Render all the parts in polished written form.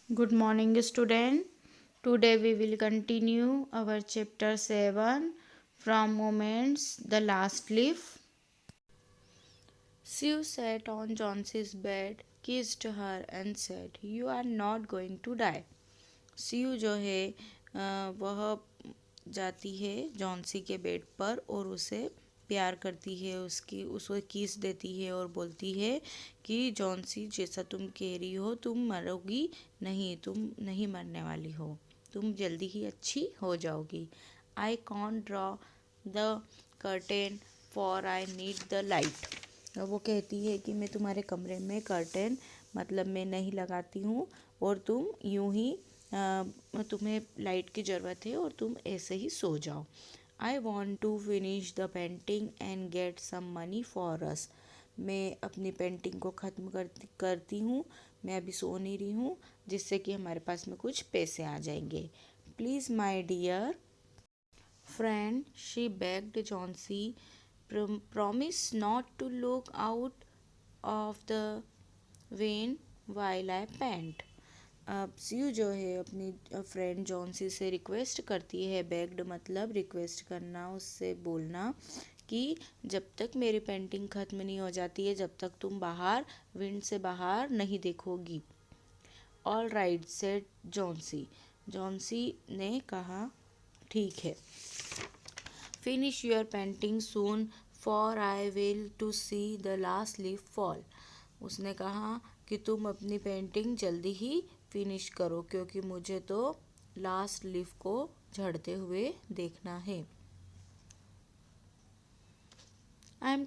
Good morning, student. Today we will continue our chapter 7 from Moments the Last Leaf. Sue sat on Johnson's bed, kissed her and said, "You are not going to die." Sue जो है वह जाती है Johnsy के bed पर और उसे प्यार करती है, उसकी उसको किस देती है और बोलती है कि जॉन्सी जैसा तुम कह रही हो तुम मरोगी नहीं, तुम नहीं मरने वाली हो, तुम जल्दी ही अच्छी हो जाओगी। I can't draw the curtain for I need the light. वो कहती है कि मैं तुम्हारे कमरे में कर्टेन मतलब मैं नहीं लगाती हूँ और तुम यूं ही तुम्हें लाइट की ज़रूरत है और तुम ऐसे ही सो जाओ। I want to finish the painting and get some money for us. मैं अपनी पेंटिंग को ख़त्म करती हूँ, मैं अभी सो नहीं रही हूँ, जिससे कि हमारे पास में कुछ पैसे आ जाएंगे। Please my dear friend, she begged Chauncey, promise not to look out of the when while I paint। अब स्यू जो है अपनी फ्रेंड जॉन्सी से रिक्वेस्ट करती है, बेग्ड मतलब रिक्वेस्ट करना, उससे बोलना कि जब तक मेरी पेंटिंग ख़त्म नहीं हो जाती है, जब तक तुम बाहर विंड से बाहर नहीं देखोगी। All right said Johnsy. Johnsy ने कहा ठीक है। Finish your painting soon for I will to see the last leaf fall. उसने कहा कि तुम अपनी पेंटिंग जल्दी ही फिनिश करो क्योंकि मुझे तो लास्ट लीफ को झड़ते हुए देखना है। I am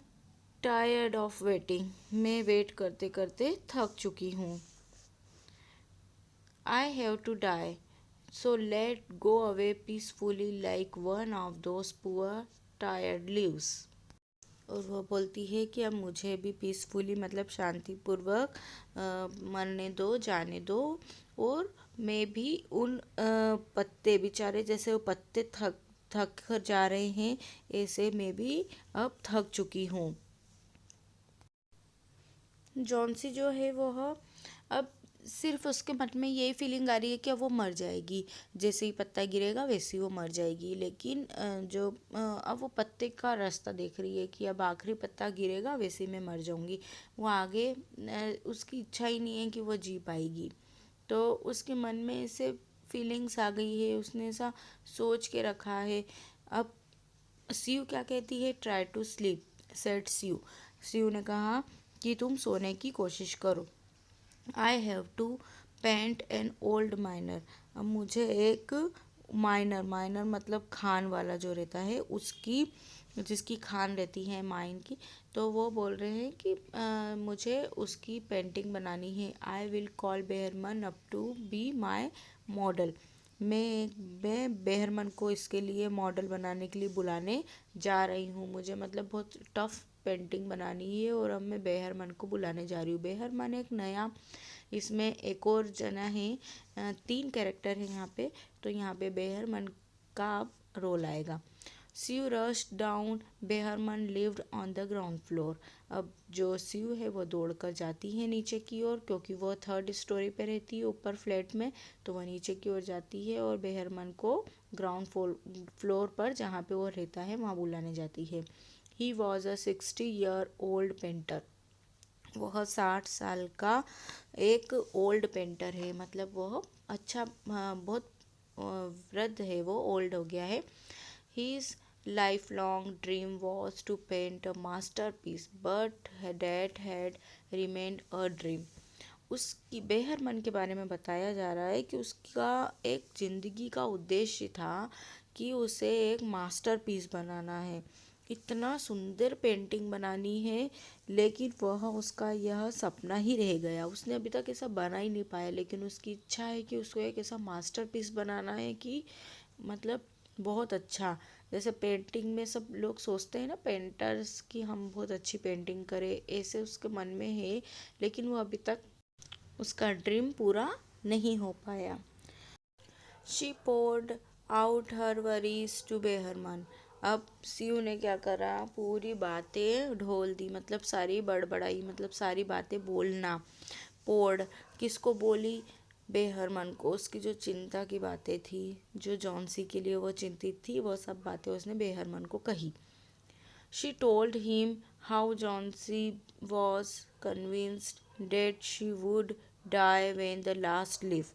tired of waiting. मैं वेट करते करते थक चुकी हूँ। I have to die, so let go away peacefully like one of those poor tired leaves। और वह बोलती है कि अब मुझे भी पीसफुली मतलब शांतिपूर्वक मरने दो, जाने दो, और मैं भी उन पत्ते बेचारे जैसे वो पत्ते थक थक कर जा रहे हैं, ऐसे मैं भी अब थक चुकी हूँ। जॉन्सी जो है वह अब सिर्फ उसके मन में यही फीलिंग आ रही है कि अब वो मर जाएगी, जैसे ही पत्ता गिरेगा वैसे ही वो मर जाएगी, लेकिन अब वो पत्ते का रास्ता देख रही है कि अब आखिरी पत्ता गिरेगा वैसे ही मैं मर जाऊंगी। वो आगे उसकी इच्छा ही नहीं है कि वो जी पाएगी, तो उसके मन में ऐसे फीलिंग्स आ गई है, उसने ऐसा सोच के रखा है। अब सीयू क्या कहती है, try to sleep said Sue. Sue ने कहा कि तुम सोने की कोशिश करो। I have to paint an old miner. अब मुझे एक माइनर, माइनर मतलब खान वाला जो रहता है उसकी, जिसकी खान रहती है माइन की, तो वो बोल रहे हैं कि मुझे उसकी पेंटिंग बनानी है। I will call Behrman up to be my model. मैं बेहरमन को इसके लिए मॉडल बनाने के लिए बुलाने जा रही हूँ। मुझे मतलब बहुत टफ पेंटिंग बनानी है और अब मैं बेहरमन को बुलाने जा रही हूँ। बेहरमन एक नया, इसमें एक और जना है, 3 कैरेक्टर है यहाँ पे, तो यहाँ पे बेहरमन का रोल आएगा। Sue rush down, Behrman lived on the ground floor. अब जो स्यू है वो दौड़कर जाती है नीचे की ओर, क्योंकि वो 3rd स्टोरी पे रहती है ऊपर फ्लैट में, तो वह नीचे की ओर जाती है और बेहरमन को ग्राउंड फ्लोर पर जहाँ पे वो रहता है वहाँ बुलाने जाती है। He was a 60-year-old painter. वह 60 साल का एक ओल्ड पेंटर है, मतलब वह अच्छा बहुत वृद्ध है, वो ओल्ड हो गया है। His life long dream was to paint a masterpiece but that had remained a dream. उसकी बेहरमन के बारे में बताया जा रहा है कि उसका एक ज़िंदगी का उद्देश्य था कि उसे एक मास्टर पीस बनाना है, इतना सुंदर पेंटिंग बनानी है, लेकिन वह उसका यह सपना ही रह गया। उसने अभी तक ऐसा बना ही नहीं पाया, लेकिन उसकी इच्छा है कि उसको एक ऐसा मास्टरपीस बनाना है कि मतलब बहुत अच्छा, जैसे पेंटिंग में सब लोग सोचते हैं ना पेंटर्स की हम बहुत अच्छी पेंटिंग करें, ऐसे उसके मन में है, लेकिन वो अभी तक उसका ड्रीम पूरा नहीं हो पाया। She poured out her worries to Behrman. अब सीयू ने क्या करा, पूरी बातें ढोल दी, मतलब सारी बड़बड़ाई, मतलब सारी बातें बोलना। पोर्ड किसको बोली, बेहरमन को उसकी जो चिंता की बातें थी, जो जॉन्सी के लिए वो चिंतित थी, वो सब बातें उसने बेहरमन को कही। She told him how Johnsy was convinced that she would die when the last leaf.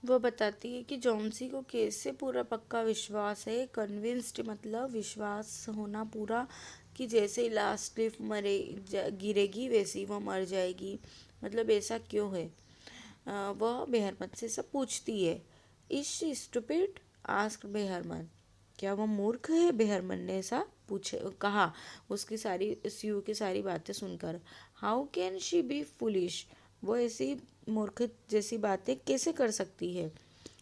वो बताती है कि जॉन्सी को कैसे पूरा पक्का विश्वास है, कन्विंस्ड मतलब विश्वास होना पूरा, कि जैसे ही लास्ट लिफ गिरेगी वैसे ही वो मर जाएगी। मतलब ऐसा क्यों है? वह बेहरमन से सब पूछती है। Is she stupid? Asked Behrman. क्या वो मूर्ख है? बेहरमन ने ऐसा पूछे कहा उसकी सारी स्यू की सारी बातें सुनकर। How can she be foolish? वो ऐसी मूर्ख जैसी बातें कैसे कर सकती है?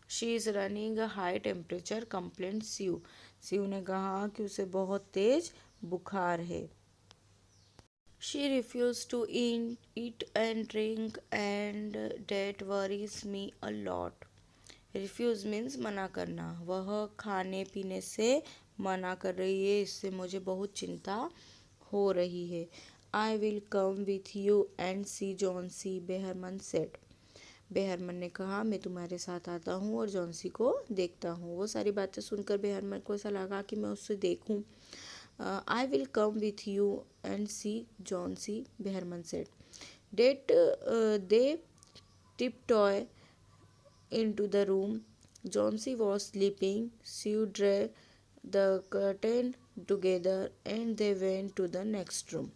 She is running a high temperature complaint Sue. Sue ने कहा कि उसे बहुत तेज बुखार है। She refused to eat and drink and that worries me a lot. Refuse means मना करना। वह खाने पीने से मना कर रही है, इससे मुझे बहुत चिंता हो रही है। I will come with you and see Johnsy, Behrman said. Behrman ने कहा मैं तुम्हारे साथ आता हूँ और जॉन्सी को देखता हूँ। वो सारी बातें सुनकर बेहरमन को ऐसा लगा कि मैं उससे देखूँ। I will come with you and see Johnsy, Behrman said. They tiptoed into the room. Johnsy was sleeping. Sue drew the curtain together and they went to the next room.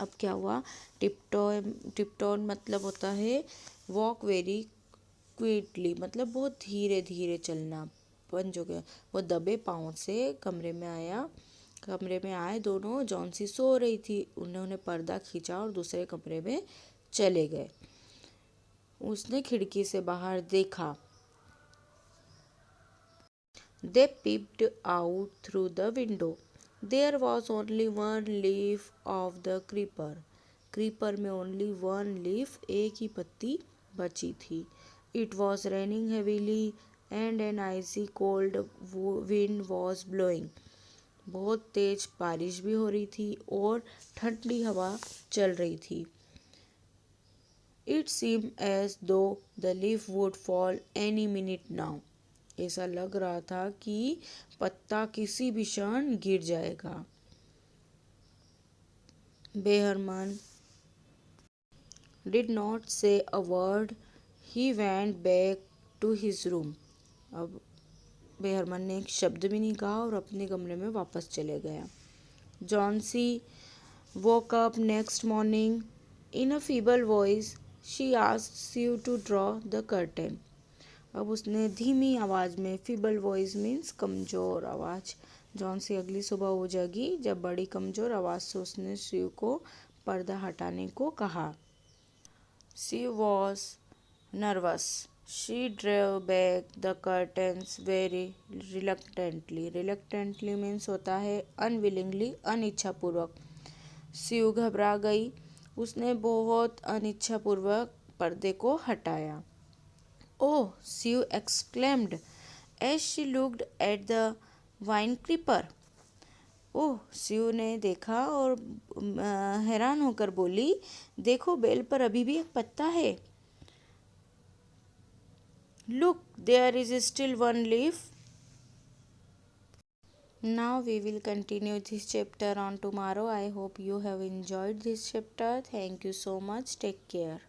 अब क्या हुआ? टिपटॉन मतलब होता है वॉक वेरी क्विकली, मतलब बहुत धीरे धीरे चलना। पंज हो गया। वो दबे पाँव से कमरे में आए दोनों। जॉन्सी सो रही थी। उन्होंने पर्दा खींचा और दूसरे कमरे में चले गए। उसने खिड़की से बाहर देखा। They peeped out through the window. There was only one leaf of the creeper. Creeper में only one leaf, एक ही पत्ती बची थी. It was raining heavily and an icy cold wind was blowing. बहुत तेज बारिश भी हो रही थी और ठंडी हवा चल रही थी। It seemed as though the leaf would fall any minute now. ऐसा लग रहा था कि पत्ता किसी भी क्षण गिर जाएगा। Behrman did not say a word. He went back to his room. अब बेहरमन ने एक शब्द भी नहीं कहा और अपने कमरे में वापस चले गया। Johnsy woke up next morning. In a feeble voice, she asked Sue to draw the curtain. अब उसने धीमी आवाज़ में, फीबल वॉइस मीन्स कमज़ोर आवाज़। जॉन्सी अगली सुबह वो जगी जब बड़ी कमज़ोर आवाज़ से उसने स्यू को पर्दा हटाने को कहा। Sue was nervous. She drew back the curtains very reluctantly. Reluctantly means होता है अनविलिंगली, अनिच्छापूर्वक। स्यू घबरा गई। उसने बहुत अनिच्छापूर्वक पर्दे को हटाया। Oh, Sue exclaimed as she looked at the vine creeper. ओह, स्यू ने देखा और हैरान होकर बोली, देखो बेल पर अभी भी एक पत्ता है। Look, there is still one leaf. Now we will continue this chapter on tomorrow. I hope you have enjoyed this chapter. Thank you so much. Take care.